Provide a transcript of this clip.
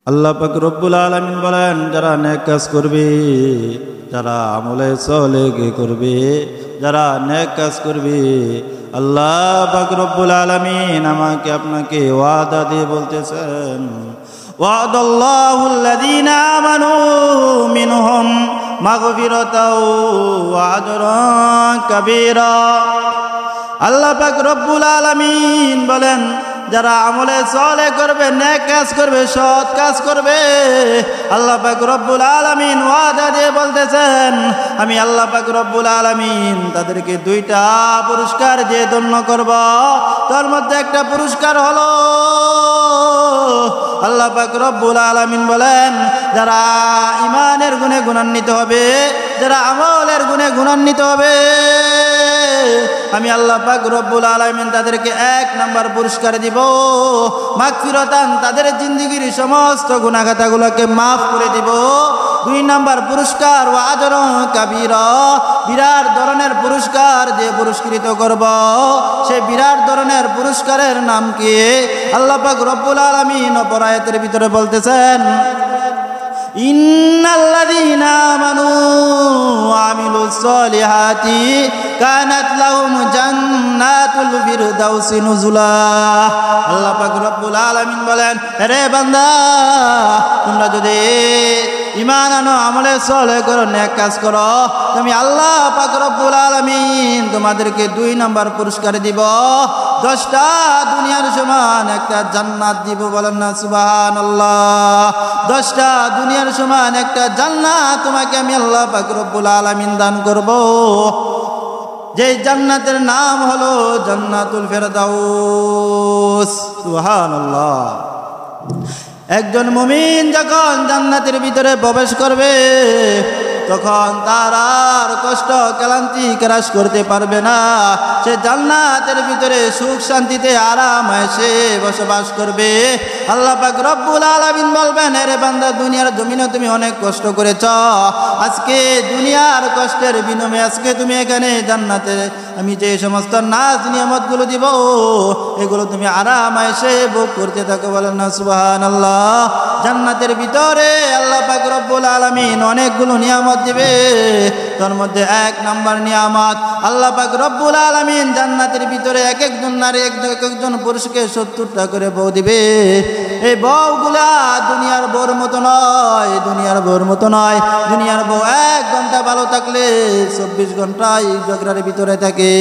আল্লাহ পাক রব্বুল আলামিন বলেন, যারা নেক কাজ করবে, যারা আমলে সালেহ করবে, যারা নেক কাজ করবে, আল্লাহ পাক রব্বুল আলামিন আমাকে আপনাকে ওয়াদা দিয়ে বলতেছেন, ওয়াদাল্লাহুল লাযীনা আমানু মিনহুম মাগফিরাতাও ওয়া আজরান কাবীরা। আল্লাহ পাক রব্বুল আলামিন বলেন, যারা আমলে সালেহ করবে, নেক কাজ করবে, সৎ কাজ করবে, আল্লাহ পাক রব্বুল আলামিন ওয়াদা দিয়ে বলতেছেন, আমি আল্লাহ পাক রব্বুল আলামিন তাদেরকে দুইটা পুরস্কার দিয়ে ধন্য করব। তার মধ্যে একটা পুরস্কার হলো, আল্লাহ পাক রব্বুল আলামিন বলেন, যারা ঈমানের গুণে গুণান্বিত হবে, যারা আমলের গুণে গুণান্বিত হবে, আমি আল্লাহ পাক রব্বুল আলামিন তাদেরকে 1 নাম্বার পুরস্কার দিব, মাগফিরাতান, তাদের জিন্দেগীর সমস্ত গুনাহগাতাগুলোকে মাফ করে দিব। 2 নাম্বার পুরস্কার, ওয়া আজরান কাবীরা, বিরাট ধরনের পুরস্কার যে পুরস্কৃত করব, সেই বিরাট ধরনের পুরস্কারের নাম কি? আল্লাহ পাক রব্বুল আলামিন অপর আয়াতের ভিতরে বলতেছেন, ইন্নাল্লাযীনা আমানু ওয়া আমিলুস সালিহাতি কানাত লাহুম জান্নাতুল ফিরদাউসি নুজুলা। আল্লাহ পাক রব্বুল আলামিন বলেন, রে বান্দা, তোমরা যদি ঈমান আনো, আমলে সালেহ করো, নেক কাজ করো, তুমি আল্লাহ পাক রব্বুল আলামিন তোমাদেরকে 2 নাম্বার পুরস্কার দিব, 10টা দুনিয়ার সমান একটা জান্নাত দিব। বলেন না সুবহানাল্লাহ। 10টা দুনিয়ার সমান একটা জান্নাত তোমাকে আমি আল্লাহ পাক রব্বুল আলামিন দান করব, যে জান্নাতের নাম হলো জান্নাতুল ফিরদাউস। সুবহানাল্লাহ। একজন মুমিন যখন জান্নাতের ভিতরে প্রবেশ করবে, তখন তার আর কষ্ট ক্লান্তি ক্রাশ করতে পারবে না। সে জান্নাতের ভিতরে সুখ শান্তিতে আরাম এসে বসবাস করবে। আল্লাহ পাক রব্বুল আলামিন বলবেন, রে বান্দা, দুনিয়ার জমিনে তুমি অনেক কষ্ট করেছ, আজকে দুনিয়ার কষ্টের বিনিময়ে আজকে তুমি এখানে জান্নাতে আমি যে সমস্ত নাজ নিয়ামতগুলো দিব, এগুলো তুমি আরাম এসে ভোগ করতে থাকো। বলেন না সুবহানাল্লাহ। জান্নাতের ভিতরে আল্লাহ পাক রব্বুল আলামিন অনেকগুলো নিয়ামত দিবে। তার মধ্যে 1 নাম্বার নিয়ামত, আল্লাহ পাক রব্বুল আলামিন জান্নাতের ভিতরে এক একজন নারী, একজন পুরুষকে 70টা করে বউ দিবে। এই বউগুলা দুনিয়ার বউর মতো নয়, দুনিয়ার বউর মতো নয়। দুনিয়ার বউ 1 ঘন্টা ভালো থাকলে 24 ঘন্টায় ঝগড়ার ভিতরে থাকে।